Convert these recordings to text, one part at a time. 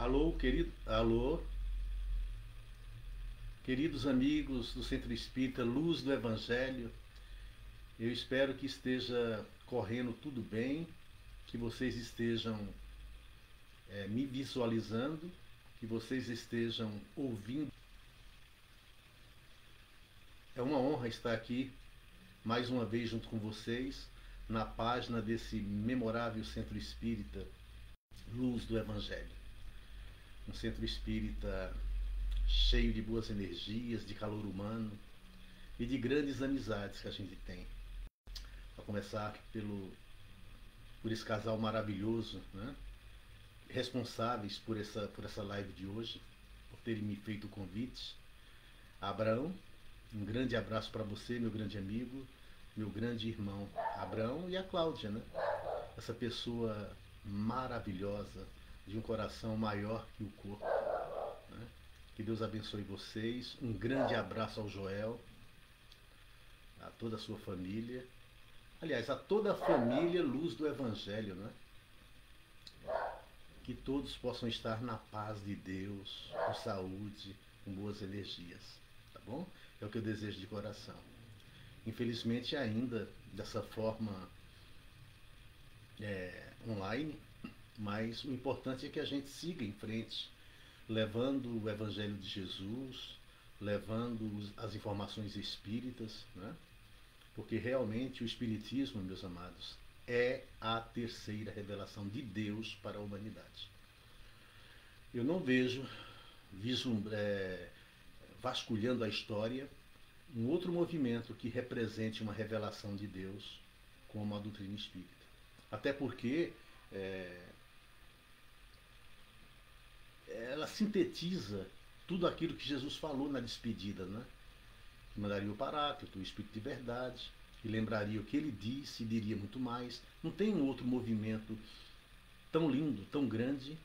Alô, queridos amigos do Centro Espírita Luz do Evangelho. Eu espero que esteja correndo tudo bem, que vocês estejam me visualizando, que vocês estejam ouvindo. É uma honra estar aqui mais uma vez junto com vocês na página desse memorável Centro Espírita Luz do Evangelho. Um centro espírita cheio de boas energias, de calor humano e de grandes amizades que a gente tem. A começar por esse casal maravilhoso, né? Responsáveis por essa live de hoje, por terem me feito o convite. Abraão, um grande abraço para você, meu grande amigo, meu grande irmão Abraão, e a Cláudia, né? Essa pessoa maravilhosa, de um coração maior que o corpo. Né? Que Deus abençoe vocês. Um grande abraço ao Joel, a toda a sua família. Aliás, a toda a família Luz do Evangelho, né? Que todos possam estar na paz de Deus, com saúde, com boas energias. Tá bom? É o que eu desejo de coração. Infelizmente, ainda dessa forma online, mas o importante é que a gente siga em frente, levando o Evangelho de Jesus, levando as informações espíritas, né? Porque realmente o Espiritismo, meus amados, é a terceira revelação de Deus para a humanidade. Eu não vejo, vasculhando a história, um outro movimento que represente uma revelação de Deus como a doutrina espírita. Até porque ela sintetiza tudo aquilo que Jesus falou na despedida, né? Que mandaria o Paráclito, o Espírito de Verdade, que lembraria o que ele disse e diria muito mais. Não tem um outro movimento tão lindo, tão grande,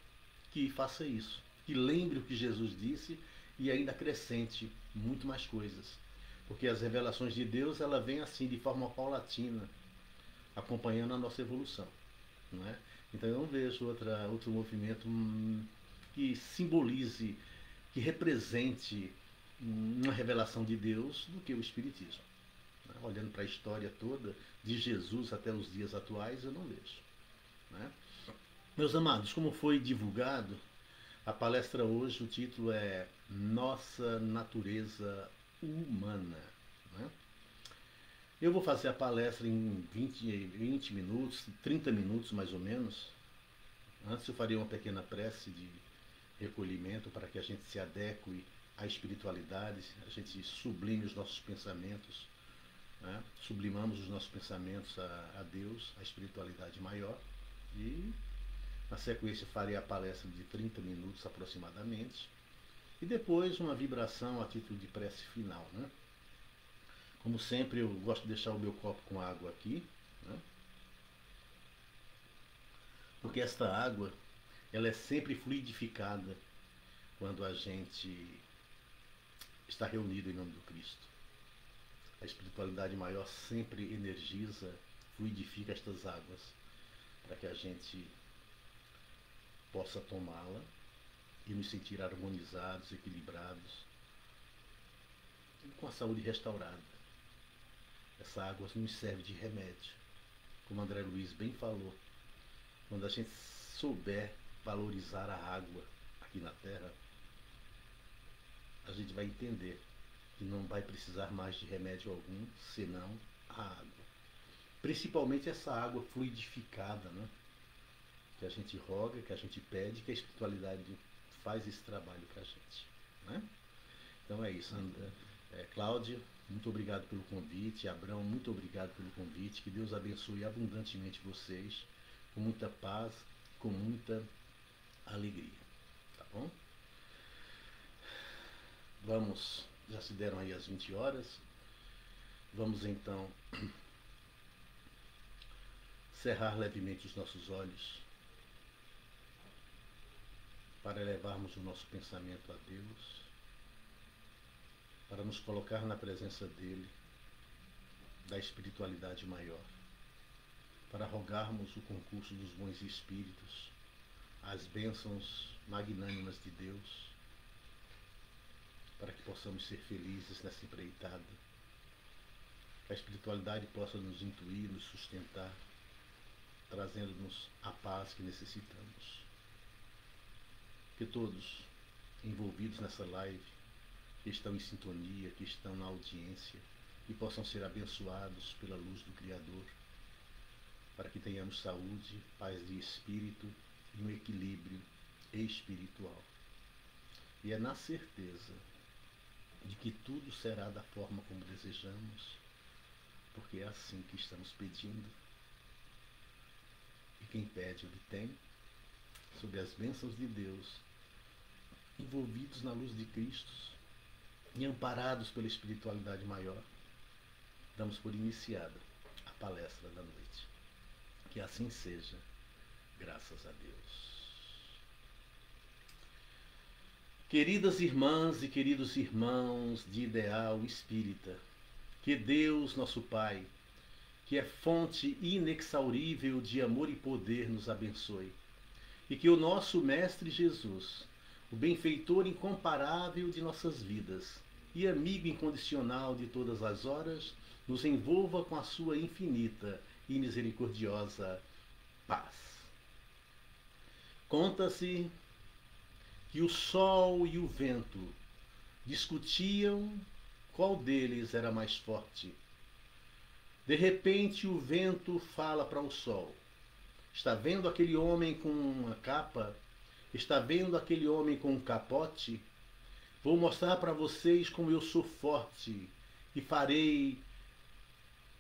que faça isso. Que lembre o que Jesus disse e ainda acrescente muito mais coisas. Porque as revelações de Deus, ela vem assim, de forma paulatina, acompanhando a nossa evolução. Não é? Então eu não vejo outro movimento que simbolize, que represente uma revelação de Deus do que o Espiritismo. Né? Olhando para a história toda, de Jesus até os dias atuais, eu não vejo. Né? Meus amados, como foi divulgado, a palestra hoje, o título é Nossa Natureza Humana. Né? Eu vou fazer a palestra em 20 minutos, 30 minutos mais ou menos. Antes eu faria uma pequena prece de recolhimento para que a gente se adeque à espiritualidade, a gente sublime os nossos pensamentos, né? Sublimamos os nossos pensamentos a Deus, a espiritualidade maior, e na sequência farei a palestra de 30 minutos aproximadamente, e depois uma vibração a título de prece final. Né? Como sempre, eu gosto de deixar o meu copo com água aqui, né? Porque esta água ela é sempre fluidificada quando a gente está reunido em nome do Cristo. A espiritualidade maior sempre energiza, fluidifica estas águas para que a gente possa tomá-la e nos sentir harmonizados, equilibrados e com a saúde restaurada. Essa água nos serve de remédio, como André Luiz bem falou. Quando a gente souber valorizar a água aqui na Terra, a gente vai entender que não vai precisar mais de remédio algum, senão a água. Principalmente essa água fluidificada, né? Que a gente roga, que a gente pede, que a espiritualidade faz esse trabalho para a gente. Né? Então é isso, Cláudia, muito obrigado pelo convite. Abrão, muito obrigado pelo convite. Que Deus abençoe abundantemente vocês, com muita paz, com muita alegria. Tá bom? Vamos, já se deram aí as 20 horas. Vamos então cerrar levemente os nossos olhos para elevarmos o nosso pensamento a Deus, para nos colocar na presença dele, da espiritualidade maior, para rogarmos o concurso dos bons espíritos as bênçãos magnânimas de Deus, para que possamos ser felizes nessa empreitada, que a espiritualidade possa nos intuir, nos sustentar, trazendo-nos a paz que necessitamos. Que todos envolvidos nessa live, que estão em sintonia, que estão na audiência, e possam ser abençoados pela luz do Criador, para que tenhamos saúde, paz de espírito e um equilíbrio espiritual. E é na certeza de que tudo será da forma como desejamos, porque é assim que estamos pedindo. E quem pede obtém, sob as bênçãos de Deus, envolvidos na luz de Cristo e amparados pela espiritualidade maior, damos por iniciada a palestra da noite. Que assim seja, graças a Deus. Queridas irmãs e queridos irmãos de ideal espírita, que Deus, nosso Pai, que é fonte inexaurível de amor e poder, nos abençoe. E que o nosso Mestre Jesus, o benfeitor incomparável de nossas vidas e amigo incondicional de todas as horas, nos envolva com a sua infinita e misericordiosa paz. Conta-se que o sol e o vento discutiam qual deles era mais forte. De repente o vento fala para o sol: está vendo aquele homem com uma capa? Está vendo aquele homem com um capote? Vou mostrar para vocês como eu sou forte e farei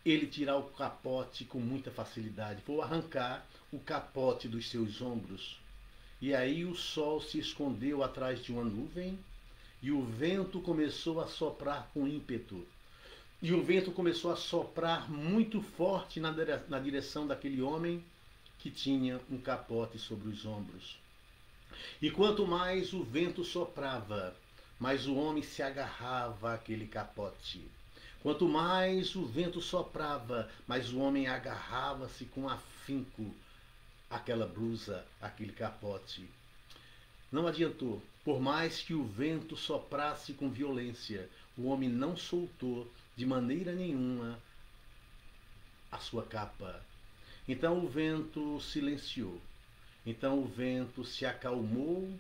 ele tirar o capote com muita facilidade. Vou arrancar o capote dos seus ombros. E aí o sol se escondeu atrás de uma nuvem e o vento começou a soprar com ímpeto. E o vento começou a soprar muito forte na direção daquele homem que tinha um capote sobre os ombros. E quanto mais o vento soprava, mais o homem se agarrava àquele capote. Quanto mais o vento soprava, mais o homem agarrava-se com afinco àquela blusa, àquele capote. Não adiantou. Por mais que o vento soprasse com violência, o homem não soltou de maneira nenhuma a sua capa. Então o vento silenciou. Então o vento se acalmou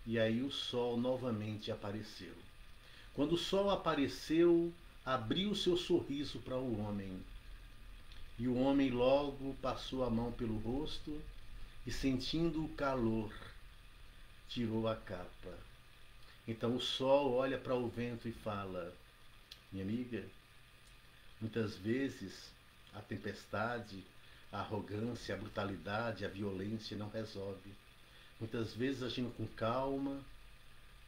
e aí o sol novamente apareceu. Quando o sol apareceu, abriu seu sorriso para o homem. E o homem logo passou a mão pelo rosto e, sentindo o calor, tirou a capa. Então o sol olha para o vento e fala: minha amiga, muitas vezes a tempestade, a arrogância, a brutalidade, a violência não resolve. Muitas vezes agindo com calma,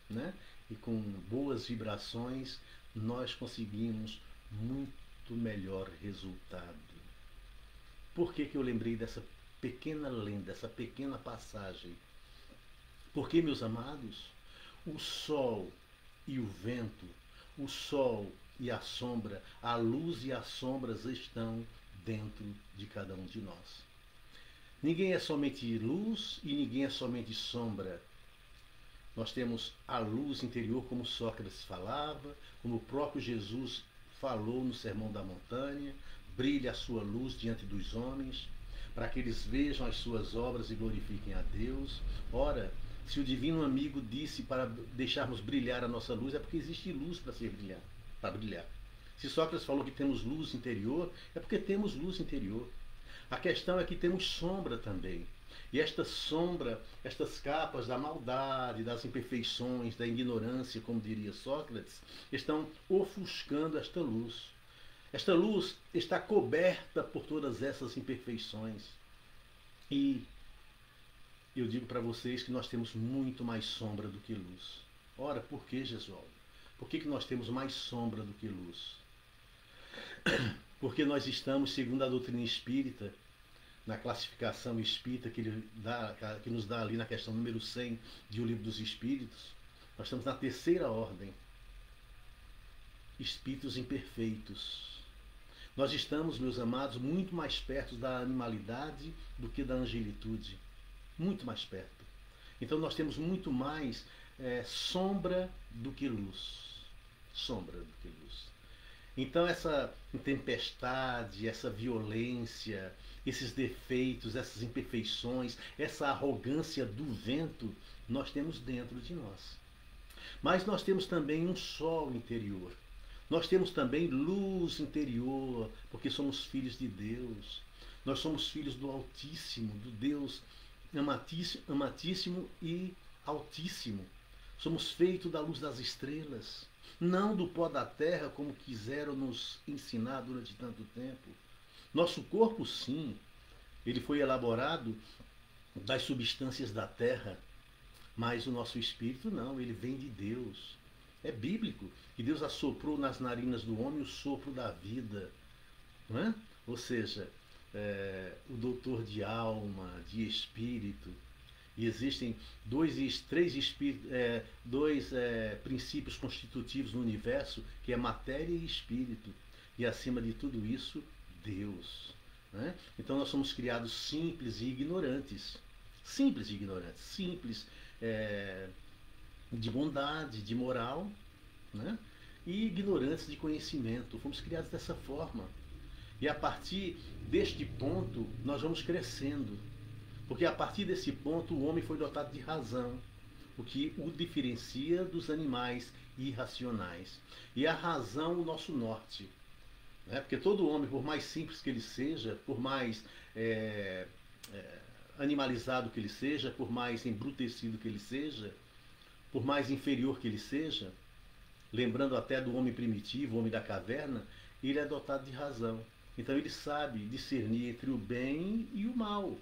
né, e com boas vibrações, nós conseguimos muito melhor resultado. Por que eu lembrei dessa pequena lenda, dessa pequena passagem? Porque, meus amados, o sol e o vento, o sol e a sombra, a luz e as sombras estão dentro de cada um de nós. Ninguém é somente luz e ninguém é somente sombra. Nós temos a luz interior, como Sócrates falava, como o próprio Jesus falou no Sermão da Montanha: brilha a sua luz diante dos homens, para que eles vejam as suas obras e glorifiquem a Deus. Ora, se o divino amigo disse para deixarmos brilhar a nossa luz, é porque existe luz para brilhar. Se Sócrates falou que temos luz interior, é porque temos luz interior. A questão é que temos sombra também. E esta sombra, estas capas da maldade, das imperfeições, da ignorância, como diria Sócrates, estão ofuscando esta luz. Esta luz está coberta por todas essas imperfeições. E eu digo para vocês que nós temos muito mais sombra do que luz. Ora, por que, Gesualdo? Por que nós temos mais sombra do que luz? Porque nós estamos, segundo a doutrina espírita, na classificação espírita que nos dá ali na questão número 100 de O Livro dos Espíritos, nós estamos na terceira ordem. Espíritos imperfeitos. Nós estamos, meus amados, muito mais perto da animalidade do que da angelitude. Muito mais perto. Então nós temos muito mais sombra do que luz. Sombra do que luz. Então essa tempestade, essa violência, esses defeitos, essas imperfeições, essa arrogância do vento, nós temos dentro de nós. Mas nós temos também um sol interior. Nós temos também luz interior, porque somos filhos de Deus. Nós somos filhos do Altíssimo, do Deus amatíssimo e altíssimo. Somos feitos da luz das estrelas, não do pó da terra, como quiseram nos ensinar durante tanto tempo. Nosso corpo, sim, ele foi elaborado das substâncias da terra, mas o nosso espírito não, ele vem de Deus. É bíblico que Deus assoprou nas narinas do homem o sopro da vida. Não é? Ou seja, o doutor de alma, de espírito. E existem dois princípios constitutivos no universo, que é matéria e espírito. E acima de tudo isso, Deus. Né? Então nós somos criados simples e ignorantes. Simples e ignorantes. Simples de bondade, de moral, né? E ignorantes de conhecimento. Fomos criados dessa forma. E a partir deste ponto, nós vamos crescendo. Porque a partir desse ponto, o homem foi dotado de razão, o que o diferencia dos animais irracionais. E a razão, o nosso norte. Né? Porque todo homem, por mais simples que ele seja, por mais animalizado que ele seja, por mais embrutecido que ele seja, por mais inferior que ele seja, lembrando até do homem primitivo, o homem da caverna, ele é dotado de razão. Então ele sabe discernir entre o bem e o mal.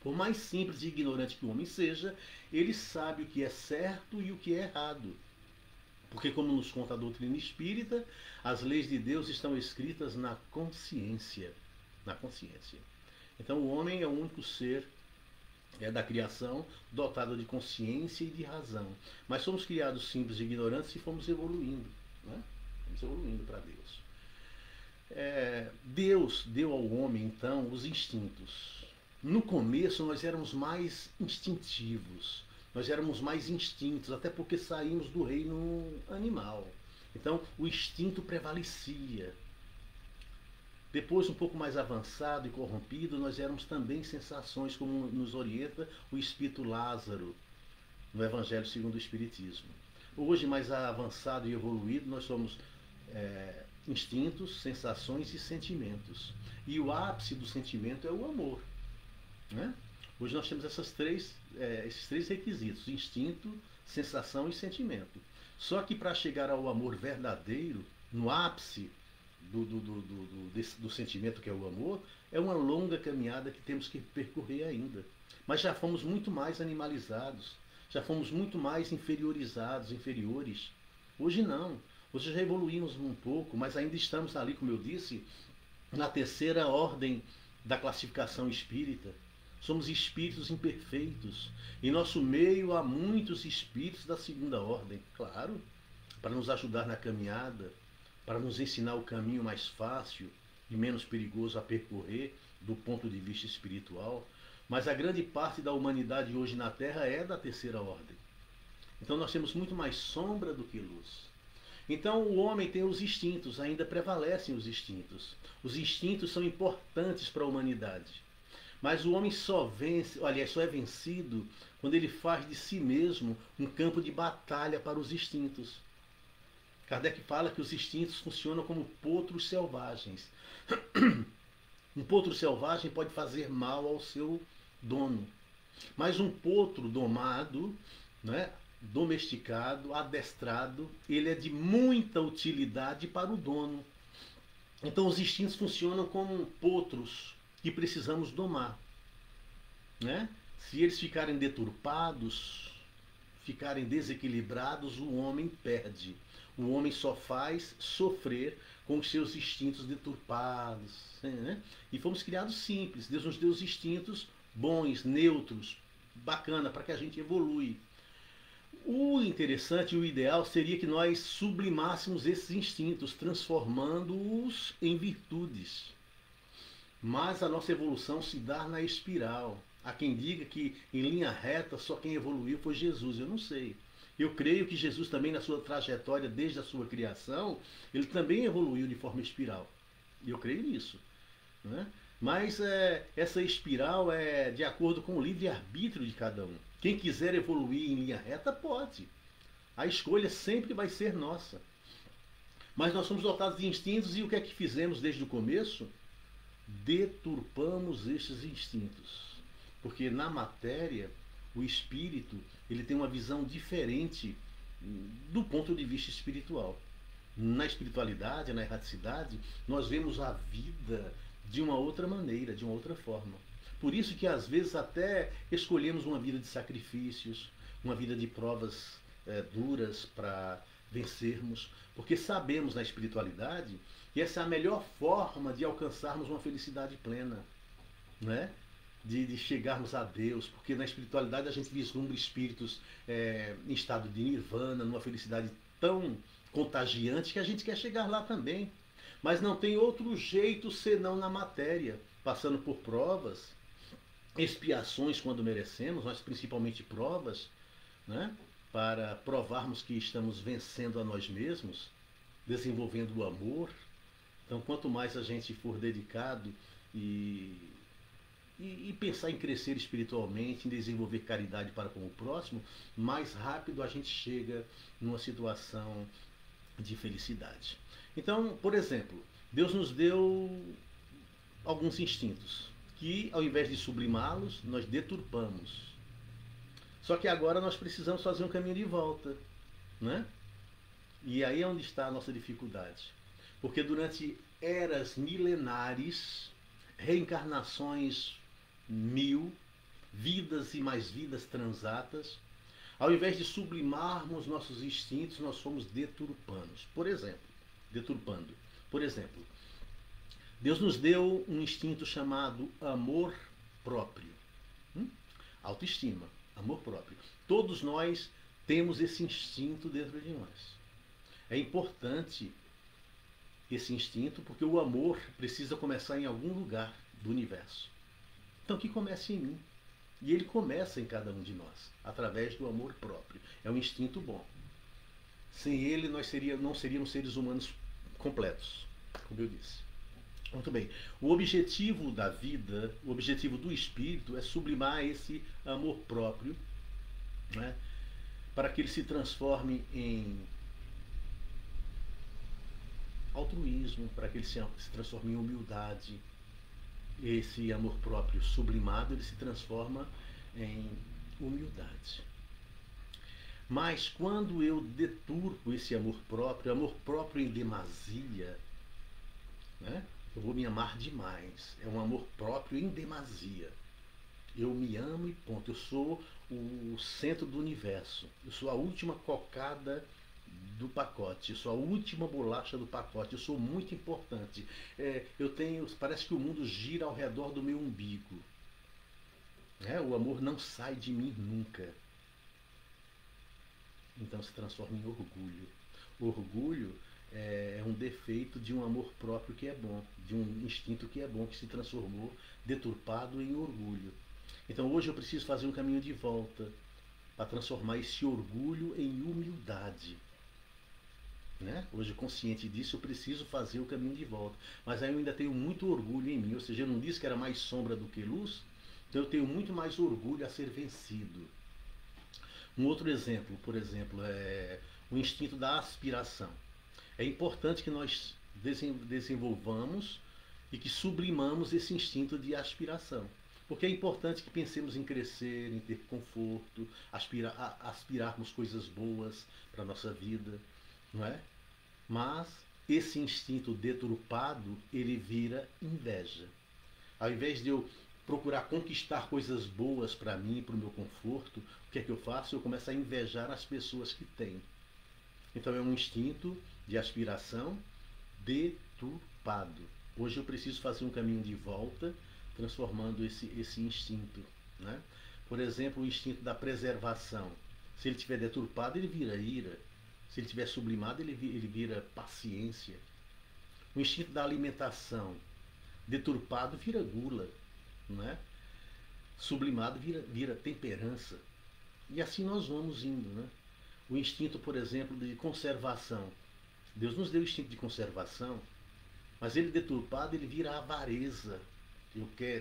Por mais simples e ignorante que o homem seja, ele sabe o que é certo e o que é errado. Porque, como nos conta a doutrina espírita, as leis de Deus estão escritas na consciência. Na consciência. Então o homem é o único ser da criação dotado de consciência e de razão. Mas somos criados simples e ignorantes e fomos evoluindo. Né? Fomos evoluindo para Deus. Deus deu ao homem, então, os instintos. No começo nós éramos mais instintivos, nós éramos mais instintos, até porque saímos do reino animal. Então o instinto prevalecia. Depois, um pouco mais avançado e corrompido, nós éramos também sensações, como nos orienta o Espírito Lázaro, no Evangelho segundo o Espiritismo. Hoje, mais avançado e evoluído, nós somos instintos, sensações e sentimentos. E o ápice do sentimento é o amor. Né? Hoje nós temos esses três requisitos: instinto, sensação e sentimento. Só que para chegar ao amor verdadeiro, no ápice do sentimento que é o amor, é uma longa caminhada que temos que percorrer ainda. Mas já fomos muito mais animalizados, já fomos muito mais inferiores. Hoje não. Hoje já evoluímos um pouco, mas ainda estamos ali, como eu disse, na terceira ordem da classificação espírita. Somos espíritos imperfeitos. Em nosso meio há muitos espíritos da segunda ordem, claro, para nos ajudar na caminhada, para nos ensinar o caminho mais fácil e menos perigoso a percorrer do ponto de vista espiritual. Mas a grande parte da humanidade hoje na Terra é da terceira ordem. Então nós temos muito mais sombra do que luz. Então o homem tem os instintos, ainda prevalecem os instintos. Os instintos são importantes para a humanidade. Mas o homem só é vencido quando ele faz de si mesmo um campo de batalha para os instintos. Kardec fala que os instintos funcionam como potros selvagens. Um potro selvagem pode fazer mal ao seu dono. Mas um potro domado, né, domesticado, adestrado, ele é de muita utilidade para o dono. Então os instintos funcionam como potros que precisamos domar. Né? Se eles ficarem deturpados, ficarem desequilibrados, o homem perde. O homem só faz sofrer com os seus instintos deturpados. Né? E fomos criados simples. Deus nos deu os instintos bons, neutros, bacana, para que a gente evolui. O interessante e o ideal seria que nós sublimássemos esses instintos, transformando-os em virtudes. Mas a nossa evolução se dá na espiral. Há quem diga que em linha reta só quem evoluiu foi Jesus. Eu não sei. Eu creio que Jesus também, na sua trajetória desde a sua criação, ele também evoluiu de forma espiral. E eu creio nisso. Né? Mas essa espiral é de acordo com o livre-arbítrio de cada um. Quem quiser evoluir em linha reta, pode. A escolha sempre vai ser nossa. Mas nós somos dotados de instintos e o que é que fizemos desde o começo? Deturpamos estes instintos. Porque na matéria, o espírito ele tem uma visão diferente do ponto de vista espiritual. Na espiritualidade, na erraticidade, nós vemos a vida de uma outra maneira, de uma outra forma. Por isso que às vezes até escolhemos uma vida de sacrifícios, uma vida de provas duras para vencermos, porque sabemos na espiritualidade que essa é a melhor forma de alcançarmos uma felicidade plena, né? De chegarmos a Deus, porque na espiritualidade a gente vislumbra espíritos em estado de nirvana, numa felicidade tão contagiante que a gente quer chegar lá também. Mas não tem outro jeito senão na matéria, passando por provas, expiações quando merecemos, mas principalmente provas, né? Para provarmos que estamos vencendo a nós mesmos, desenvolvendo o amor. Então, quanto mais a gente for dedicado e pensar em crescer espiritualmente, em desenvolver caridade para com o próximo, mais rápido a gente chega numa situação de felicidade. Então, por exemplo, Deus nos deu alguns instintos que, ao invés de sublimá-los, nós deturpamos. Só que agora nós precisamos fazer um caminho de volta, né? E aí é onde está a nossa dificuldade. Porque durante eras milenares, reencarnações 1000, vidas e mais vidas transatas, ao invés de sublimarmos nossos instintos, nós fomos deturpando. Por exemplo, Deus nos deu um instinto chamado amor próprio. Autoestima, amor próprio. Todos nós temos esse instinto dentro de nós. É importante esse instinto porque o amor precisa começar em algum lugar do universo. Então que comece em mim. E ele começa em cada um de nós, através do amor próprio. É um instinto bom. Sem ele nós não seríamos seres humanos completos, como eu disse. Muito bem. O objetivo da vida, o objetivo do espírito é sublimar esse amor próprio, né, para que ele se transforme em altruísmo, para que ele se transforme em humildade. Esse amor próprio sublimado, ele se transforma em humildade. Mas quando eu deturpo esse amor próprio em demasia, né, eu vou me amar demais. É um amor próprio em demasia. Eu me amo e ponto. Eu sou o centro do universo. Eu sou a última cocada do pacote. Eu sou a última bolacha do pacote. Eu sou muito importante. Parece que o mundo gira ao redor do meu umbigo. O amor não sai de mim nunca. Então se transforma em orgulho. Orgulho é um defeito de um amor próprio que é bom, de um instinto que é bom, que se transformou, deturpado em orgulho. Então hoje eu preciso fazer um caminho de volta para transformar esse orgulho em humildade. Hoje, consciente disso, eu preciso fazer o caminho de volta. Mas aí eu ainda tenho muito orgulho em mim, ou seja, eu não disse que era mais sombra do que luz, então eu tenho muito mais orgulho a ser vencido. Um outro exemplo, por exemplo, é o instinto da aspiração. É importante que nós desenvolvamos e que sublimamos esse instinto de aspiração. Porque é importante que pensemos em crescer, em ter conforto, aspirarmos coisas boas para a nossa vida, não é? Mas esse instinto deturpado, ele vira inveja. Ao invés de eu procurar conquistar coisas boas para mim, para o meu conforto, o que é que eu faço? Eu começo a invejar as pessoas que têm. Então é um instinto de aspiração deturpado. Hoje eu preciso fazer um caminho de volta, transformando esse instinto. Né? Por exemplo, o instinto da preservação. Se ele estiver deturpado, ele vira ira. Se ele estiver sublimado, ele vira paciência. O instinto da alimentação deturpado vira gula. Não é? sublimado vira temperança. E assim nós vamos indo, né? O instinto, por exemplo, de conservação. Deus nos deu o instinto de conservação, mas ele deturpado, ele vira avareza.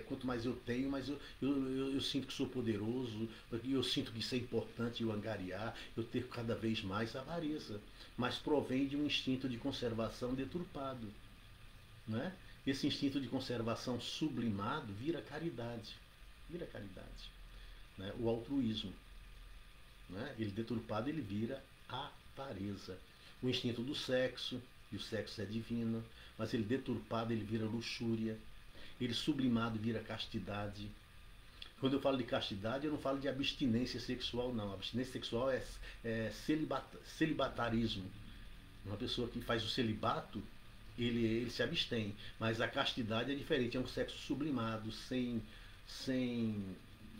Quanto mais eu tenho, mais eu sinto que sou poderoso, eu sinto que isso é importante, eu angariar, eu ter cada vez mais avareza. Mas provém de um instinto de conservação deturpado. Né? Esse instinto de conservação sublimado vira caridade. Vira caridade. Né? O altruísmo. Né? Ele deturpado, ele vira avareza. O instinto do sexo, e o sexo é divino, mas ele deturpado, ele vira luxúria. Ele sublimado vira castidade. Quando eu falo de castidade, eu não falo de abstinência sexual, não. Abstinência sexual é celibatarismo. Uma pessoa que faz o celibato, ele se abstém. Mas a castidade é diferente, é um sexo sublimado, sem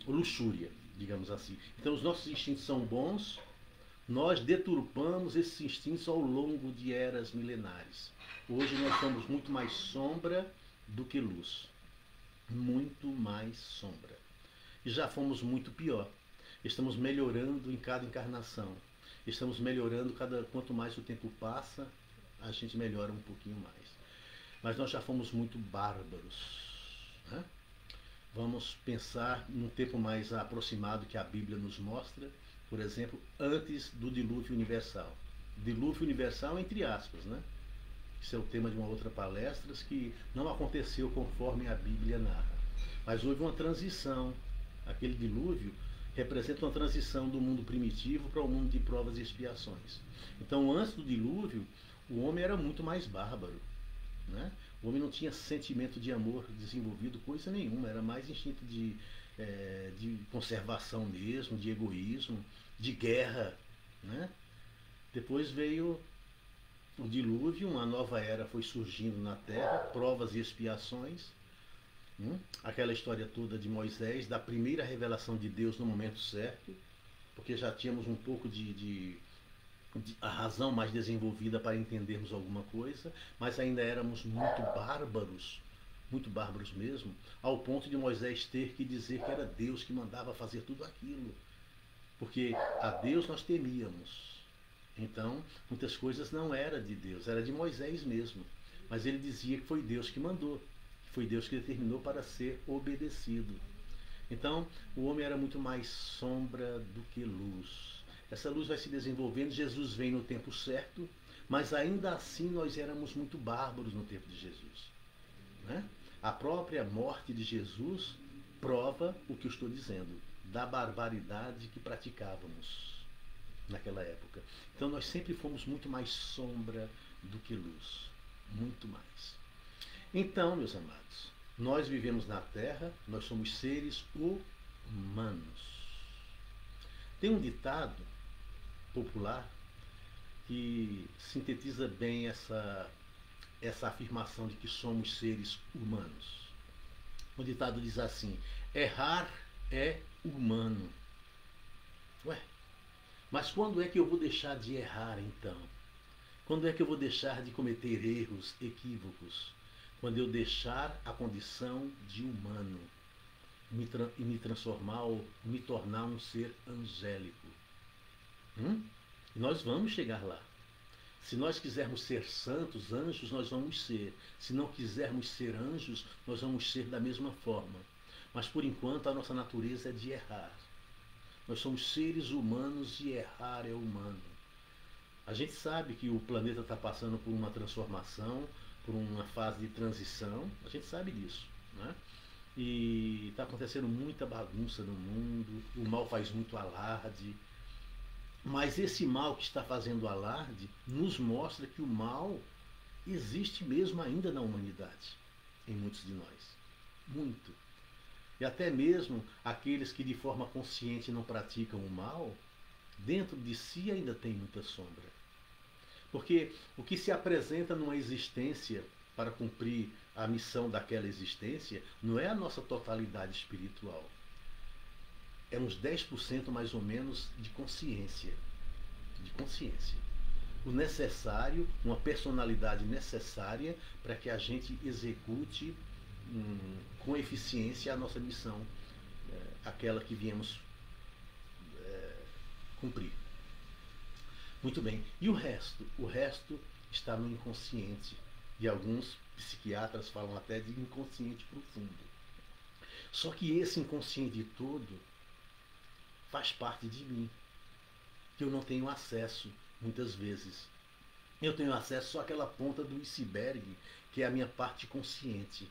luxúria, digamos assim. Então os nossos instintos são bons, nós deturpamos esses instintos ao longo de eras milenares. Hoje nós somos muito mais sombra do que luz. Muito mais sombra. E já fomos muito pior. Estamos melhorando em cada encarnação. Estamos melhorando quanto mais o tempo passa, a gente melhora um pouquinho mais. Mas nós já fomos muito bárbaros. Né? Vamos pensar num tempo mais aproximado que a Bíblia nos mostra, por exemplo, antes do dilúvio universal. Dilúvio universal entre aspas, né? Isso é o tema de uma outra palestra, que não aconteceu conforme a Bíblia narra. Mas houve uma transição. Aquele dilúvio representa uma transição do mundo primitivo para o mundo de provas e expiações. Então, antes do dilúvio, o homem era muito mais bárbaro. Né? O homem não tinha sentimento de amor desenvolvido, coisa nenhuma. Era mais instinto de conservação mesmo, de egoísmo, de guerra. Né? Depois veio o dilúvio, uma nova era foi surgindo na Terra, provas e expiações. Aquela história toda de Moisés, da primeira revelação de Deus no momento certo, porque já tínhamos um pouco de a razão mais desenvolvida para entendermos alguma coisa, mas ainda éramos muito bárbaros mesmo, ao ponto de Moisés ter que dizer que era Deus que mandava fazer tudo aquilo, porque a Deus nós temíamos. Então, muitas coisas não era de Deus, era de Moisés mesmo. Mas ele dizia que foi Deus que mandou, foi Deus que determinou para ser obedecido. Então, o homem era muito mais sombra do que luz. Essa luz vai se desenvolvendo, Jesus vem no tempo certo, mas ainda assim nós éramos muito bárbaros no tempo de Jesus. Né? A própria morte de Jesus prova o que eu estou dizendo, da barbaridade que praticávamos naquela época. Então nós sempre fomos muito mais sombra do que luz. Muito mais. Então, meus amados, nós vivemos na Terra, nós somos seres humanos. Tem um ditado popular que sintetiza bem essa afirmação de que somos seres humanos. O ditado diz assim: errar é humano. Ué, mas quando é que eu vou deixar de errar então? Quando é que eu vou deixar de cometer erros, equívocos? Quando eu deixar a condição de humano e me transformar ou me tornar um ser angélico. E nós vamos chegar lá. Se nós quisermos ser santos, anjos, nós vamos ser. Se não quisermos ser anjos, nós vamos ser da mesma forma. Mas por enquanto a nossa natureza é de errar. Nós somos seres humanos e errar é humano. A gente sabe que o planeta está passando por uma transformação, por uma fase de transição, a gente sabe disso, né? E está acontecendo muita bagunça no mundo, o mal faz muito alarde, mas esse mal que está fazendo alarde nos mostra que o mal existe mesmo ainda na humanidade, em muitos de nós, muito. E até mesmo aqueles que de forma consciente não praticam o mal, dentro de si ainda tem muita sombra. Porque o que se apresenta numa existência para cumprir a missão daquela existência não é a nossa totalidade espiritual. É uns 10% mais ou menos de consciência. De consciência. O necessário, uma personalidade necessária para que a gente execute com eficiência a nossa missão aquela que viemos cumprir. Muito bem. E o resto? O resto está no inconsciente. E alguns psiquiatras falam até de inconsciente profundo. Só que esse inconsciente todo faz parte de mim, que eu não tenho acesso muitas vezes. Eu tenho acesso só àquela ponta do iceberg, que é a minha parte consciente.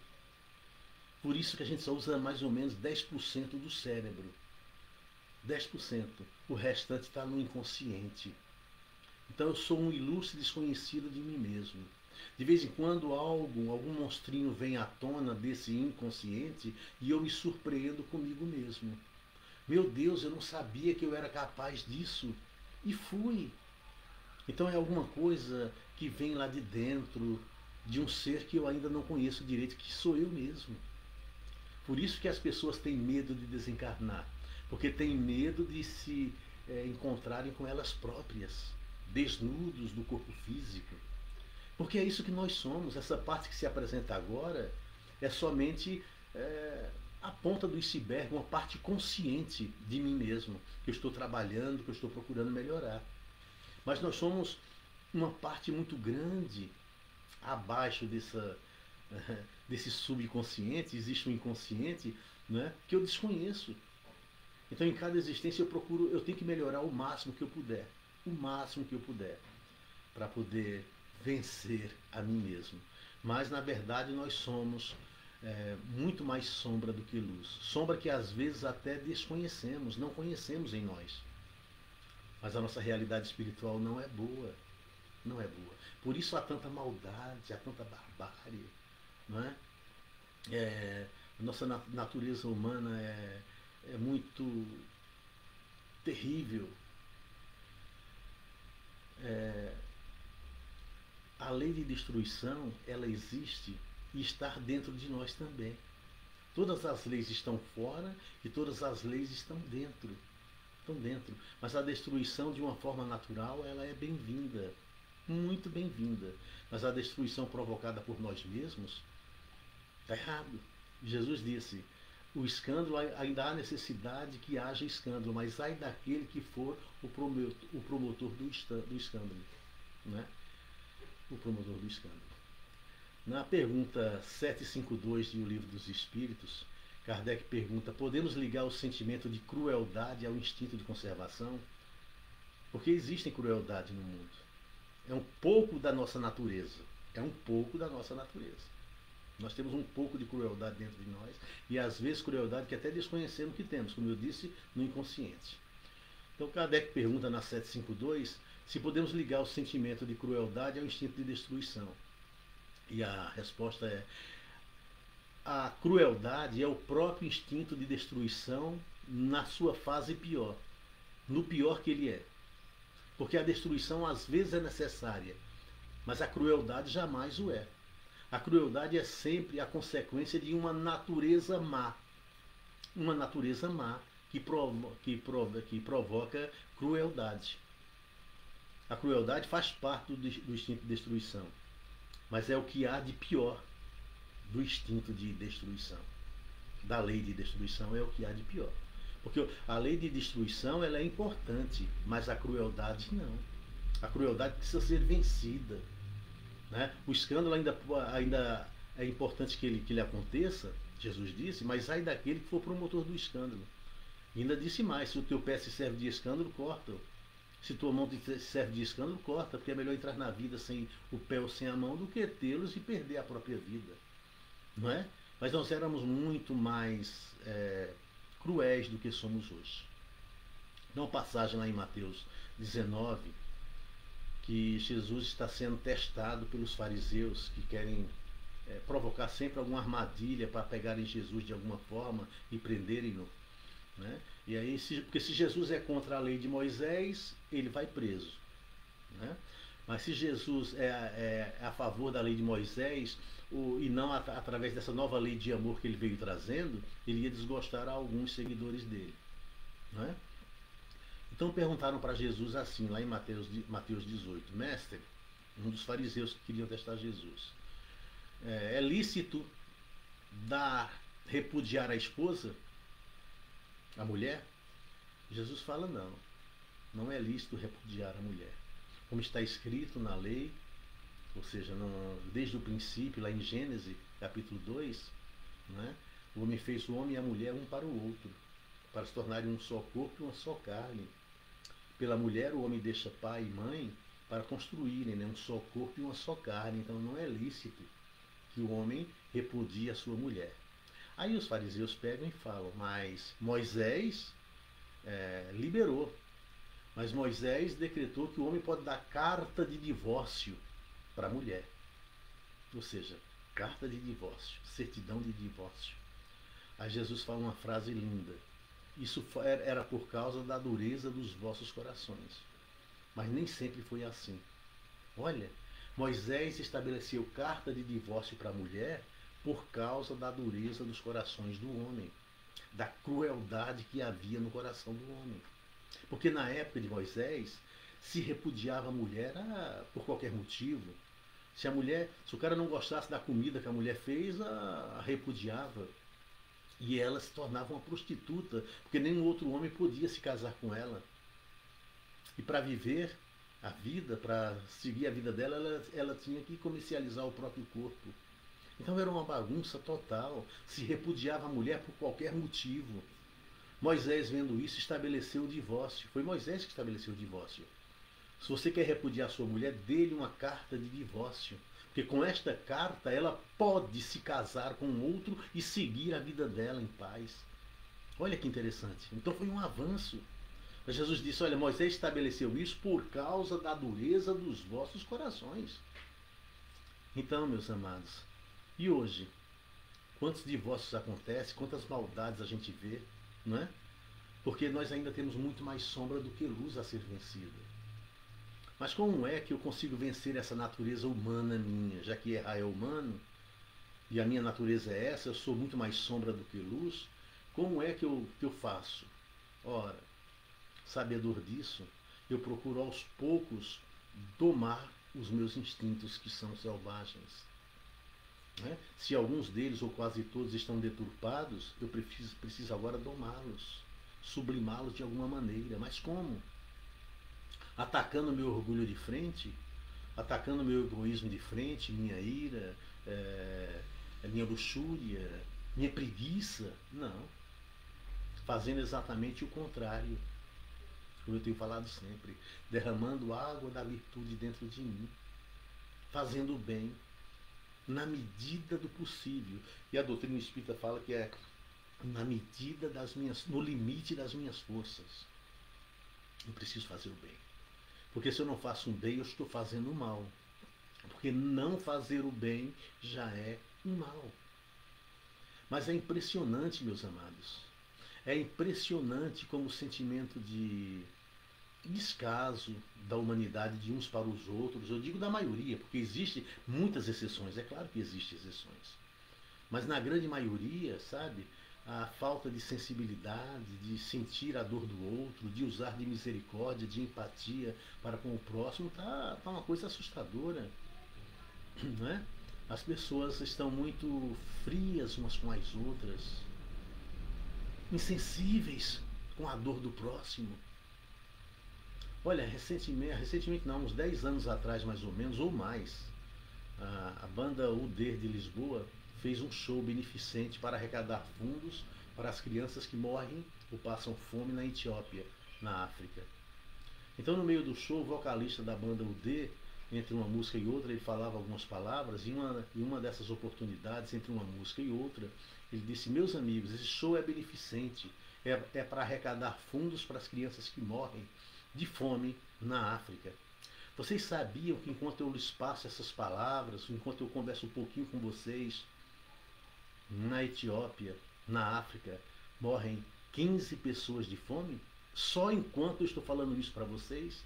Por isso que a gente só usa mais ou menos 10% do cérebro. 10%. O restante está no inconsciente. Então eu sou um ilustre desconhecido de mim mesmo. De vez em quando algum monstrinho vem à tona desse inconsciente e eu me surpreendo comigo mesmo. Meu Deus, eu não sabia que eu era capaz disso. E fui. Então é alguma coisa que vem lá de dentro de um ser que eu ainda não conheço direito, que sou eu mesmo. Por isso que as pessoas têm medo de desencarnar. Porque têm medo de se encontrarem com elas próprias, desnudos do corpo físico. Porque é isso que nós somos. Essa parte que se apresenta agora é somente a ponta do iceberg, uma parte consciente de mim mesmo, que eu estou trabalhando, que eu estou procurando melhorar. Mas nós somos uma parte muito grande abaixo desse subconsciente. Existe um inconsciente, né, que eu desconheço. Então em cada existência eu tenho que melhorar o máximo que eu puder. O máximo que eu puder. Para poder vencer a mim mesmo. Mas na verdade nós somos muito mais sombra do que luz. Sombra que às vezes até desconhecemos, não conhecemos em nós. Mas a nossa realidade espiritual não é boa. Não é boa. Por isso há tanta maldade, há tanta barbárie. Não é? A nossa natureza humana é muito terrível. A lei de destruição, ela existe e está dentro de nós também. Todas as leis estão fora e todas as leis estão dentro. Mas a destruição, de uma forma natural, ela é bem-vinda. Muito bem-vinda. Mas a destruição provocada por nós mesmos está errado. Jesus disse, o escândalo, ainda há necessidade que haja escândalo, mas ai daquele que for o promotor do escândalo. Né? O promotor do escândalo. Na pergunta 752 do Livro dos Espíritos, Kardec pergunta, podemos ligar o sentimento de crueldade ao instinto de conservação? Porque existe crueldade no mundo. É um pouco da nossa natureza. É um pouco da nossa natureza. Nós temos um pouco de crueldade dentro de nós e às vezes crueldade que até desconhecemos que temos, como eu disse, no inconsciente. Então Kardec pergunta na 752 se podemos ligar o sentimento de crueldade ao instinto de destruição. E a resposta é: a crueldade é o próprio instinto de destruição na sua fase pior, no pior que ele é. Porque a destruição às vezes é necessária, mas a crueldade jamais o é. A crueldade é sempre a consequência de uma natureza má. Uma natureza má que provoca crueldade. A crueldade faz parte do instinto de destruição, mas é o que há de pior do instinto de destruição. Da lei de destruição é o que há de pior. Porque a lei de destruição ela é importante, mas a crueldade não. A crueldade precisa ser vencida. Né? O escândalo ainda é importante que ele aconteça, Jesus disse, mas ai daquele que for promotor do escândalo. E ainda disse mais, se o teu pé se serve de escândalo, corta-o. Se tua mão te serve de escândalo, corta, porque é melhor entrar na vida sem o pé ou sem a mão do que tê-los e perder a própria vida. Não é? Mas nós éramos muito mais cruéis do que somos hoje. Dá uma passagem lá em Mateus 19, que Jesus está sendo testado pelos fariseus que querem provocar sempre alguma armadilha para pegarem Jesus de alguma forma e prenderem-no. Né? E aí, porque se Jesus é contra a lei de Moisés, ele vai preso. Né? Mas se Jesus é a favor da lei de Moisés, e não através dessa nova lei de amor que ele veio trazendo, ele ia desgostar a alguns seguidores dele. Né? Então perguntaram para Jesus assim, lá em Mateus 18, mestre, um dos fariseus que queriam testar Jesus, é lícito repudiar a esposa? a mulher, Jesus fala não, não é lícito repudiar a mulher. Como está escrito na lei, ou seja, desde o princípio, lá em Gênesis, capítulo 2, né, o homem fez o homem e a mulher um para o outro, para se tornarem um só corpo e uma só carne. Pela mulher, o homem deixa pai e mãe para construírem, né, um só corpo e uma só carne. Então não é lícito que o homem repudie a sua mulher. Aí os fariseus pegam e falam, mas Moisés liberou. Mas Moisés decretou que o homem pode dar carta de divórcio para a mulher. Ou seja, carta de divórcio, certidão de divórcio. Aí Jesus fala uma frase linda. Isso era por causa da dureza dos vossos corações. Mas nem sempre foi assim. Olha, Moisés estabeleceu carta de divórcio para a mulher por causa da dureza dos corações do homem, da crueldade que havia no coração do homem. Porque na época de Moisés, se repudiava a mulher por qualquer motivo. Se o cara não gostasse da comida que a mulher fez, a repudiava. E ela se tornava uma prostituta, porque nenhum outro homem podia se casar com ela. E para viver a vida, para seguir a vida dela, ela tinha que comercializar o próprio corpo. Então era uma bagunça total. Se repudiava a mulher por qualquer motivo. Moisés, vendo isso, estabeleceu o divórcio. Foi Moisés que estabeleceu o divórcio. Se você quer repudiar sua mulher, dê-lhe uma carta de divórcio. Porque com esta carta ela pode se casar com outro e seguir a vida dela em paz. Olha que interessante. Então foi um avanço. Mas Jesus disse, olha, Moisés estabeleceu isso por causa da dureza dos vossos corações. Então, meus amados, e hoje? Quantos divórcios acontecem? Quantas maldades a gente vê? Não é? Porque nós ainda temos muito mais sombra do que luz a ser vencida. Mas como é que eu consigo vencer essa natureza humana minha? Já que errar é humano, e a minha natureza é essa, eu sou muito mais sombra do que luz, como é que eu faço? Ora, sabedor disso, eu procuro aos poucos domar os meus instintos que são selvagens. Né? Se alguns deles, ou quase todos, estão deturpados, eu preciso agora domá-los, sublimá-los de alguma maneira. Mas como? Atacando meu orgulho de frente, atacando meu egoísmo de frente, minha ira, minha luxúria, minha preguiça. Não. Fazendo exatamente o contrário. Como eu tenho falado sempre, derramando água da virtude dentro de mim, fazendo o bem, na medida do possível. E a doutrina espírita fala que é na medida no limite das minhas forças. Eu preciso fazer o bem. Porque se eu não faço um bem, eu estou fazendo o mal. Porque não fazer o bem já é um mal. Mas é impressionante, meus amados. É impressionante como o sentimento de descaso da humanidade de uns para os outros, eu digo da maioria, porque existem muitas exceções, é claro que existem exceções. Mas na grande maioria, sabe, a falta de sensibilidade, de sentir a dor do outro, de usar de misericórdia, de empatia para com o próximo, tá uma coisa assustadora. Não é? As pessoas estão muito frias umas com as outras, insensíveis com a dor do próximo. Olha, recentemente não, uns 10 anos atrás mais ou menos, ou mais, a banda UD de Lisboa fez um show beneficente para arrecadar fundos para as crianças que morrem ou passam fome na Etiópia, na África. Então, no meio do show, o vocalista da banda UD, entre uma música e outra, ele falava algumas palavras, e uma dessas oportunidades, entre uma música e outra, ele disse, meus amigos, esse show é beneficente, é para arrecadar fundos para as crianças que morrem de fome na África. Vocês sabiam que enquanto eu lhes passo essas palavras, enquanto eu converso um pouquinho com vocês, na Etiópia, na África, morrem 15 pessoas de fome? Só enquanto eu estou falando isso para vocês?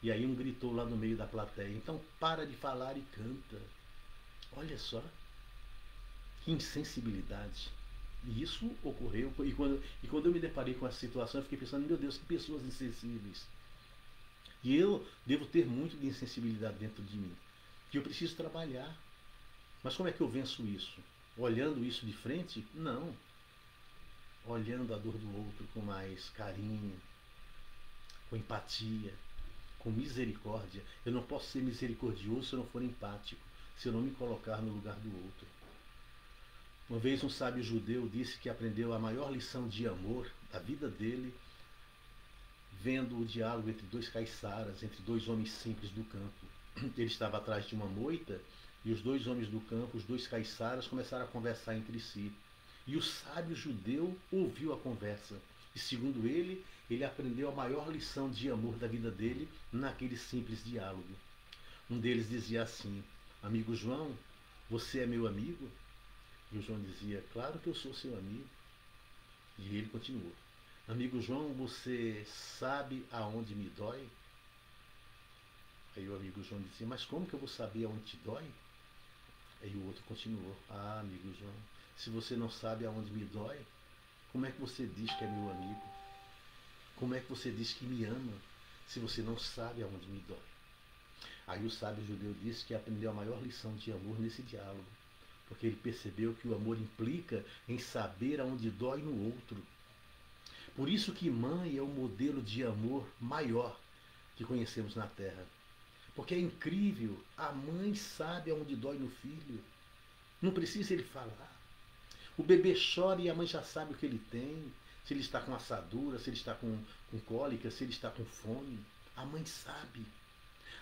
E aí um gritou lá no meio da plateia, então para de falar e canta. Olha só, que insensibilidade. E isso ocorreu, e quando eu me deparei com essa situação, eu fiquei pensando, meu Deus, que pessoas insensíveis. E eu devo ter muito de insensibilidade dentro de mim, que eu preciso trabalhar. Mas como é que eu venço isso? Olhando isso de frente? Não. olhando a dor do outro com mais carinho, com empatia, com misericórdia. Eu não posso ser misericordioso se eu não for empático, se eu não me colocar no lugar do outro. Uma vez um sábio judeu disse que aprendeu a maior lição de amor da vida dele vendo o diálogo entre dois caiçaras, entre dois homens simples do campo. Ele estava atrás de uma moita e os dois homens do campo, os dois caiçaras, começaram a conversar entre si. E o sábio judeu ouviu a conversa. E segundo ele, ele aprendeu a maior lição de amor da vida dele naquele simples diálogo. Um deles dizia assim: amigo João, você é meu amigo? E o João dizia: claro que eu sou seu amigo. E ele continuou: amigo João, você sabe aonde me dói? Aí o amigo João dizia: mas como que eu vou saber aonde te dói? Aí o outro continuou: ah, amigo João, se você não sabe aonde me dói, como é que você diz que é meu amigo? Como é que você diz que me ama, se você não sabe aonde me dói? Aí o sábio judeu disse que aprendeu a maior lição de amor nesse diálogo, porque ele percebeu que o amor implica em saber aonde dói no outro. Por isso que mãe é o modelo de amor maior que conhecemos na Terra. Porque é incrível, a mãe sabe aonde dói no filho. Não precisa ele falar. O bebê chora e a mãe já sabe o que ele tem. Se ele está com assadura, se ele está com cólica, se ele está com fome. A mãe sabe.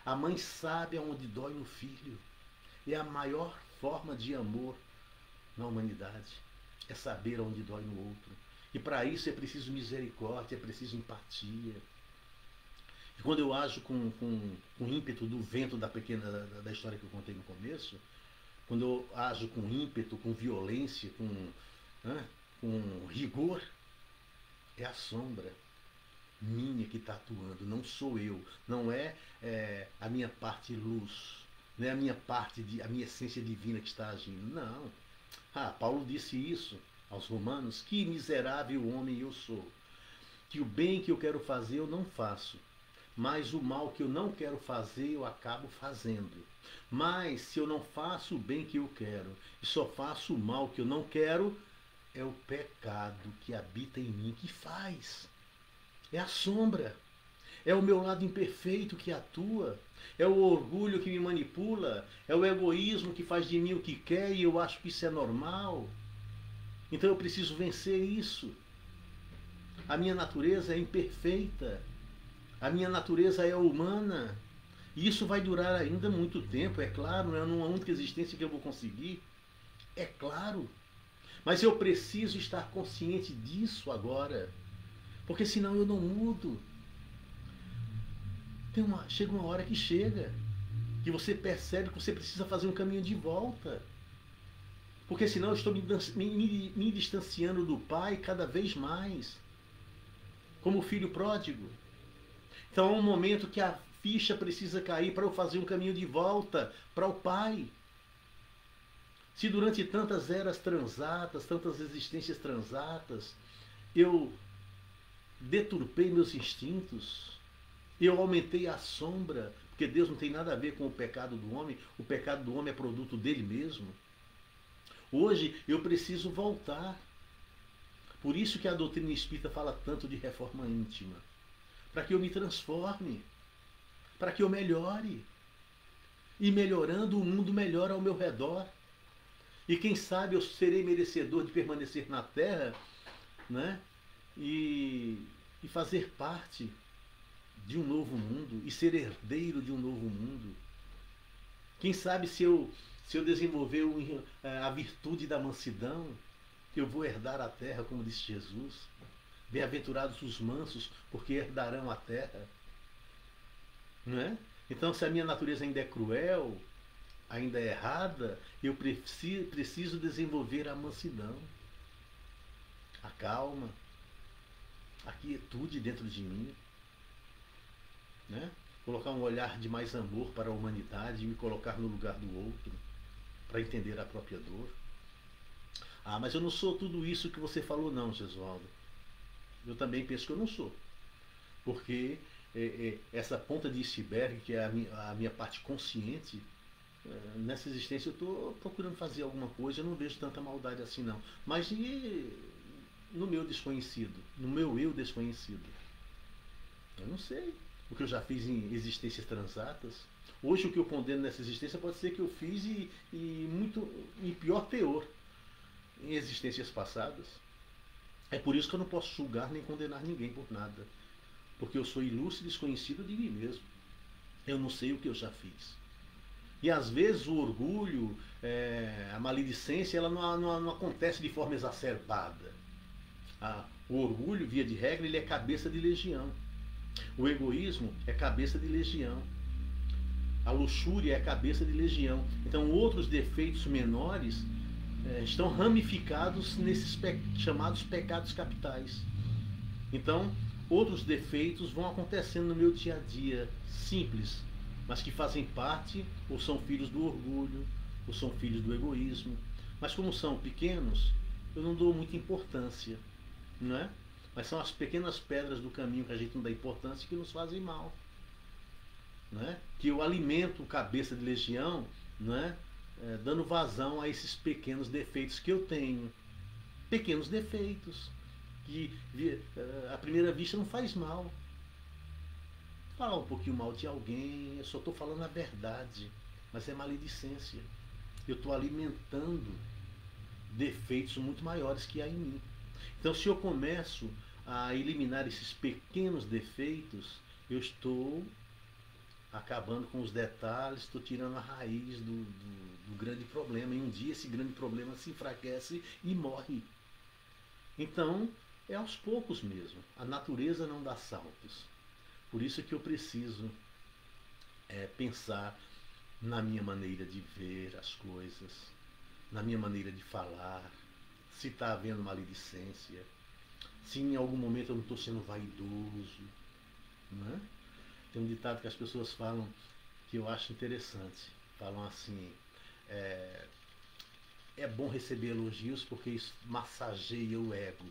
A mãe sabe aonde dói no filho. É a maior forma de amor na humanidade. É saber aonde dói no outro. E para isso é preciso misericórdia, é preciso empatia. E quando eu ajo com ímpeto do vento da história que eu contei no começo, quando eu ajo com ímpeto, com violência, com rigor, é a sombra minha que está atuando, não sou eu, não é, a minha parte luz, não é a minha essência divina que está agindo, não. Paulo disse isso aos romanos: que miserável homem eu sou, que o bem que eu quero fazer eu não faço, mas o mal que eu não quero fazer eu acabo fazendo. Mas se eu não faço o bem que eu quero e só faço o mal que eu não quero, é o pecado que habita em mim que faz. É a sombra. É o meu lado imperfeito que atua. É o orgulho que me manipula. É o egoísmo que faz de mim o que quer e eu acho que isso é normal. Então eu preciso vencer isso. A minha natureza é imperfeita. A minha natureza é humana. E isso vai durar ainda muito tempo, é claro. Não é numa única existência que eu vou conseguir. É claro. Mas eu preciso estar consciente disso agora. Porque senão eu não mudo. Chega uma hora que chega. Que você percebe que você precisa fazer um caminho de volta. Porque senão eu estou me distanciando do Pai cada vez mais. Como filho pródigo. Então é um momento que a ficha precisa cair para eu fazer um caminho de volta para o Pai. Se durante tantas eras transatas, tantas existências transatas, eu deturpei meus instintos, eu aumentei a sombra, porque Deus não tem nada a ver com o pecado do homem é produto dele mesmo. Hoje eu preciso voltar. Por isso que a doutrina espírita fala tanto de reforma íntima. Para que eu me transforme, para que eu melhore. E melhorando, o mundo melhora ao meu redor. E quem sabe eu serei merecedor de permanecer na Terra, né? E fazer parte de um novo mundo, e ser herdeiro de um novo mundo. Quem sabe se eu desenvolver a virtude da mansidão, eu vou herdar a terra, como disse Jesus. Bem-aventurados os mansos, porque herdarão a terra. Não é? Então, se a minha natureza ainda é cruel, ainda é errada, eu preciso desenvolver a mansidão, a calma, a quietude dentro de mim. Né? Colocar um olhar de mais amor para a humanidade e me colocar no lugar do outro, para entender a própria dor. Mas eu não sou tudo isso que você falou, não, Gesualdo. Eu também penso que eu não sou. Porque essa ponta de iceberg, que é a minha parte consciente, nessa existência eu estou procurando fazer alguma coisa, eu não vejo tanta maldade assim, não. Mas no meu desconhecido, no meu eu desconhecido? Eu não sei o que eu já fiz em existências transatas. Hoje o que eu condeno nessa existência pode ser que eu fiz e muito em pior teor em existências passadas. É por isso que eu não posso julgar nem condenar ninguém por nada. Porque eu sou ilustre e desconhecido de mim mesmo. Eu não sei o que eu já fiz. E às vezes o orgulho, a maledicência, ela não acontece de forma exacerbada. O orgulho, via de regra, ele é cabeça de legião. O egoísmo é cabeça de legião. A luxúria é cabeça de legião. Então outros defeitos menores estão ramificados nesses chamados pecados capitais. Então, outros defeitos vão acontecendo no meu dia a dia, simples, mas que fazem parte, ou são filhos do orgulho, ou são filhos do egoísmo. Mas como são pequenos, eu não dou muita importância, não é? Mas são as pequenas pedras do caminho que a gente não dá importância que nos fazem mal. Não é? Que eu alimento cabeça de legião, não é? Dando vazão a esses pequenos defeitos que eu tenho. Pequenos defeitos que à primeira vista não faz mal. Falar um pouquinho mal de alguém, eu só estou falando a verdade, mas é maledicência. Eu estou alimentando defeitos muito maiores que há em mim. Então, se eu começo a eliminar esses pequenos defeitos, eu estou acabando com os detalhes, estou tirando a raiz do grande problema. E um dia esse grande problema se enfraquece e morre. Então, é aos poucos mesmo. A natureza não dá saltos. Por isso que eu preciso pensar na minha maneira de ver as coisas, na minha maneira de falar, se está havendo maledicência, se em algum momento eu não estou sendo vaidoso. Né? Tem um ditado que as pessoas falam que eu acho interessante. Falam assim, é bom receber elogios porque isso massageia o ego.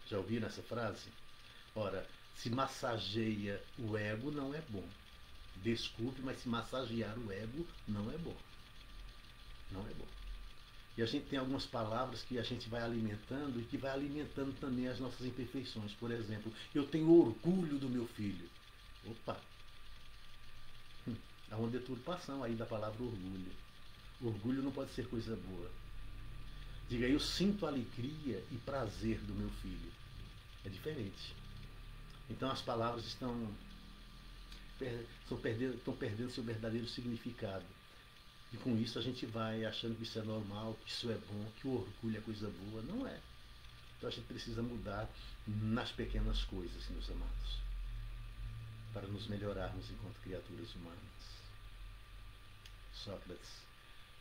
Já ouviram essa frase? Ora, se massageia o ego não é bom. Desculpe, mas se massagear o ego não é bom. Não é bom. E a gente tem algumas palavras que a gente vai alimentando e que vai alimentando também as nossas imperfeições. Por exemplo, eu tenho orgulho do meu filho. Opa! Há uma deturpação aí da palavra orgulho. Orgulho não pode ser coisa boa. Diga, eu sinto alegria e prazer do meu filho. É diferente. Então as palavras estão perdendo seu verdadeiro significado. E com isso a gente vai achando que isso é normal, que isso é bom, que o orgulho é coisa boa. Não é. Então a gente precisa mudar nas pequenas coisas, meus amados, para nos melhorarmos enquanto criaturas humanas.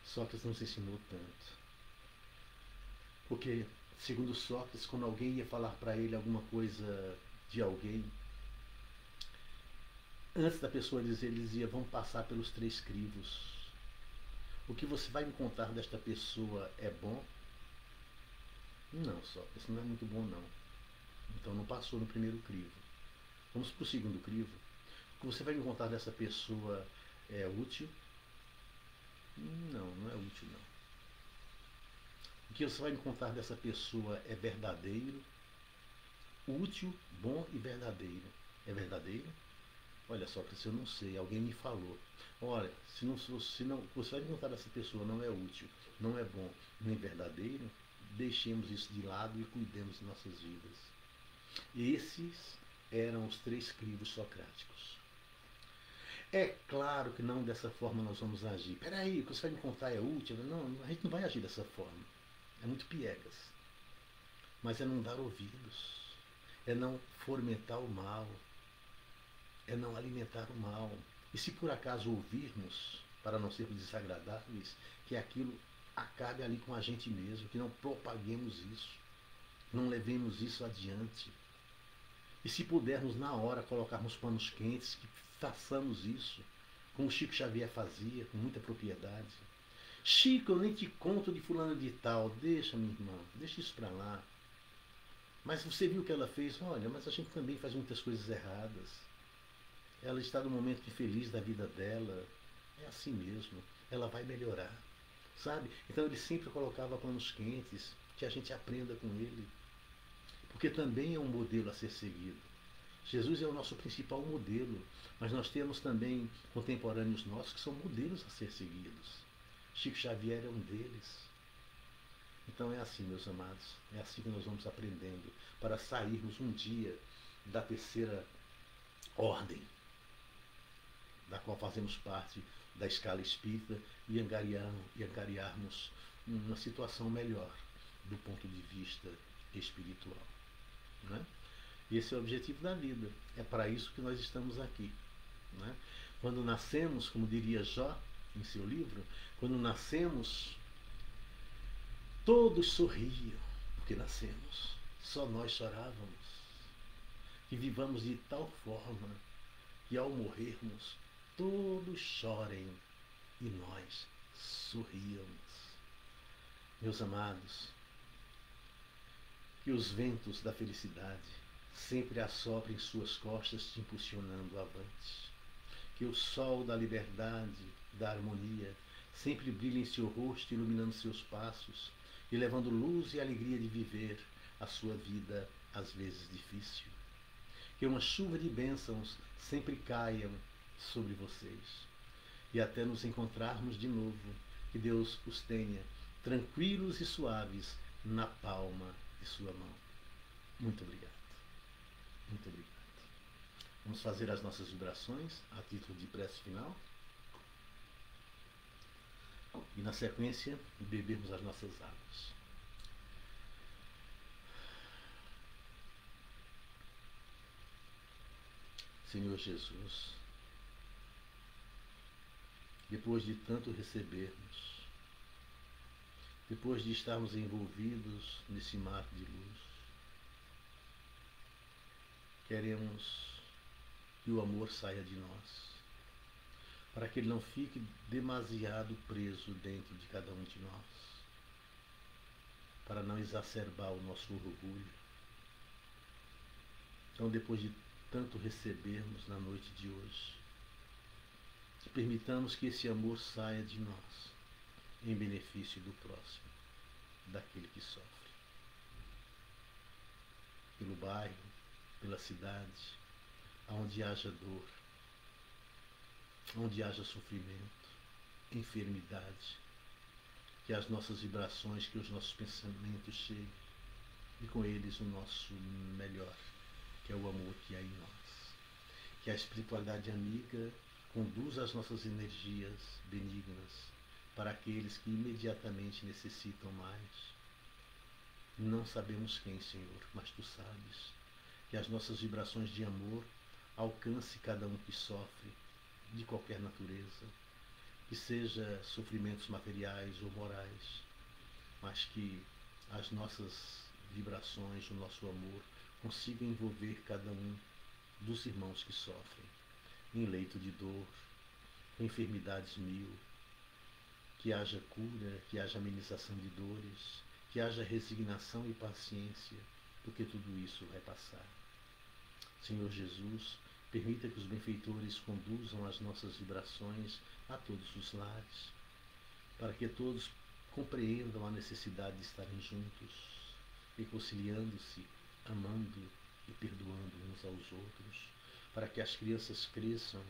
Sócrates nos ensinou tanto. Porque, segundo Sócrates, quando alguém ia falar para ele alguma coisa de alguém, antes da pessoa dizer, ele dizia, vamos passar pelos 3 crivos. O que você vai me contar desta pessoa é bom? Não, Sócrates, não é muito bom não. Então não passou no primeiro crivo. Vamos para o segundo crivo. O que você vai me contar dessa pessoa é útil? Não, não é útil não. O que você vai me contar dessa pessoa é verdadeiro? Útil, bom e verdadeiro. É verdadeiro? Olha só, eu não sei, alguém me falou. Olha, se não, você vai me contar dessa pessoa não é útil, não é bom, nem verdadeiro, deixemos isso de lado e cuidemos de nossas vidas. Esses eram os 3 crivos socráticos. É claro que não dessa forma nós vamos agir. Peraí, o que você vai me contar é útil? Não, a gente não vai agir dessa forma. É muito piegas. Mas é não dar ouvidos. É não fomentar o mal. É não alimentar o mal. E se por acaso ouvirmos, para não sermos desagradáveis, que aquilo acabe ali com a gente mesmo, que não propaguemos isso, não levemos isso adiante. E se pudermos na hora colocarmos panos quentes, que façamos isso, como Chico Xavier fazia, com muita propriedade. Chico, eu nem te conto de fulano de tal, deixa, minha irmã, deixa isso para lá. Mas você viu o que ela fez? Olha, mas a gente também faz muitas coisas erradas. Ela está num momento infeliz da vida dela. É assim mesmo. Ela vai melhorar. Sabe? Então ele sempre colocava panos quentes, que a gente aprenda com ele. porque também é um modelo a ser seguido. Jesus é o nosso principal modelo, mas nós temos também contemporâneos nossos que são modelos a ser seguidos. Chico Xavier é um deles. Então é assim, meus amados, é assim que nós vamos aprendendo para sairmos um dia da terceira ordem, da qual fazemos parte da escala espírita, e angariarmos uma situação melhor do ponto de vista espiritual. Né? Esse é o objetivo da vida. É para isso que nós estamos aqui. Né? Quando nascemos, como diria Jó em seu livro, quando nascemos, todos sorriam porque nascemos. Só nós chorávamos. Que vivamos de tal forma que ao morrermos, todos chorem e nós sorríamos. Meus amados, que os ventos da felicidade sempre assoprem suas costas, te impulsionando avante. Que o sol da liberdade, da harmonia, sempre brilhe em seu rosto, iluminando seus passos e levando luz e alegria de viver a sua vida, às vezes difícil. Que uma chuva de bênçãos sempre caiam sobre vocês. E até nos encontrarmos de novo, que Deus os tenha tranquilos e suaves na palma de sua mão. Muito obrigado. Muito obrigado. Vamos fazer as nossas vibrações a título de prece final. E na sequência, bebermos as nossas águas. Senhor Jesus, depois de tanto recebermos, depois de estarmos envolvidos nesse mar de luz, queremos que o amor saia de nós, para que ele não fique demasiado preso dentro de cada um de nós, para não exacerbar o nosso orgulho. Então, depois de tanto recebermos na noite de hoje, que permitamos que esse amor saia de nós em benefício do próximo, daquele que sofre. Pelo bairro, pela cidade, onde haja dor, onde haja sofrimento, enfermidade, que as nossas vibrações, que os nossos pensamentos cheguem, e com eles o nosso melhor, que é o amor que há em nós. Que a espiritualidade amiga conduza as nossas energias benignas para aqueles que imediatamente necessitam mais. Não sabemos quem, Senhor, mas Tu sabes. Que as nossas vibrações de amor alcance cada um que sofre, de qualquer natureza, que seja sofrimentos materiais ou morais, mas que as nossas vibrações, o nosso amor, consiga envolver cada um dos irmãos que sofrem, em leito de dor, com enfermidades mil, que haja cura, que haja amenização de dores, que haja resignação e paciência, porque tudo isso vai passar. Senhor Jesus, permita que os benfeitores conduzam as nossas vibrações a todos os lares, para que todos compreendam a necessidade de estarem juntos, reconciliando-se, amando e perdoando uns aos outros, para que as crianças cresçam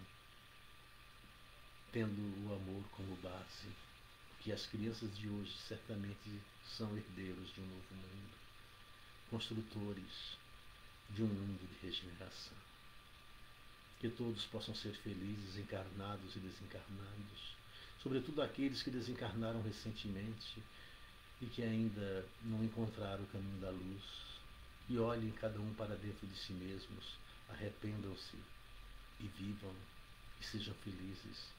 tendo o amor como base, porque as crianças de hoje certamente são herdeiros de um novo mundo, construtores de um mundo de regeneração. Que todos possam ser felizes, encarnados e desencarnados, sobretudo aqueles que desencarnaram recentemente e que ainda não encontraram o caminho da luz, e olhem cada um para dentro de si mesmos, arrependam-se e vivam e sejam felizes.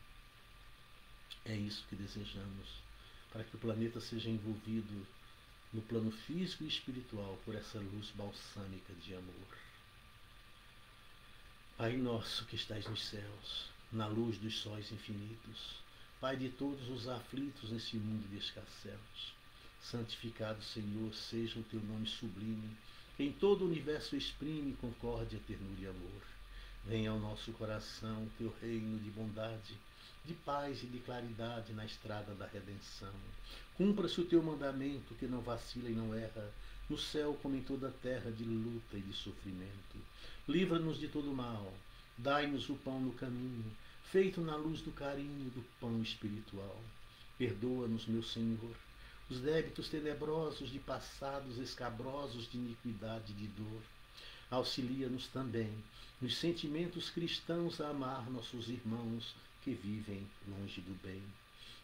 É isso que desejamos, para que o planeta seja envolvido no plano físico e espiritual por essa luz balsâmica de amor. Pai nosso que estais nos céus, na luz dos sóis infinitos, Pai de todos os aflitos nesse mundo de escarcéus, santificado, Senhor, seja o teu nome sublime, que em todo o universo exprime concórdia, ternura e amor. Venha ao nosso coração o teu reino de bondade, de paz e de claridade na estrada da redenção. Cumpra-se o teu mandamento, que não vacila e não erra, no céu como em toda a terra, de luta e de sofrimento. Livra-nos de todo mal, dai-nos o pão no caminho, feito na luz do carinho do pão espiritual. Perdoa-nos, meu Senhor, os débitos tenebrosos de passados escabrosos de iniquidade e de dor. Auxilia-nos também nos sentimentos cristãos a amar nossos irmãos que vivem longe do bem.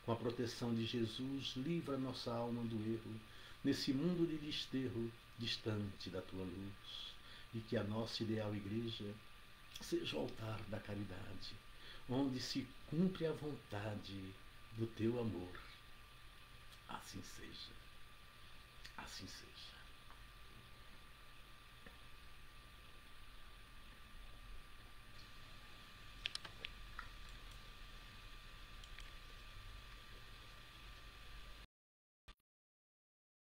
Com a proteção de Jesus, livra nossa alma do erro, nesse mundo de desterro, distante da tua luz. E que a nossa ideal igreja seja o altar da caridade, onde se cumpre a vontade do teu amor. Assim seja. Assim seja.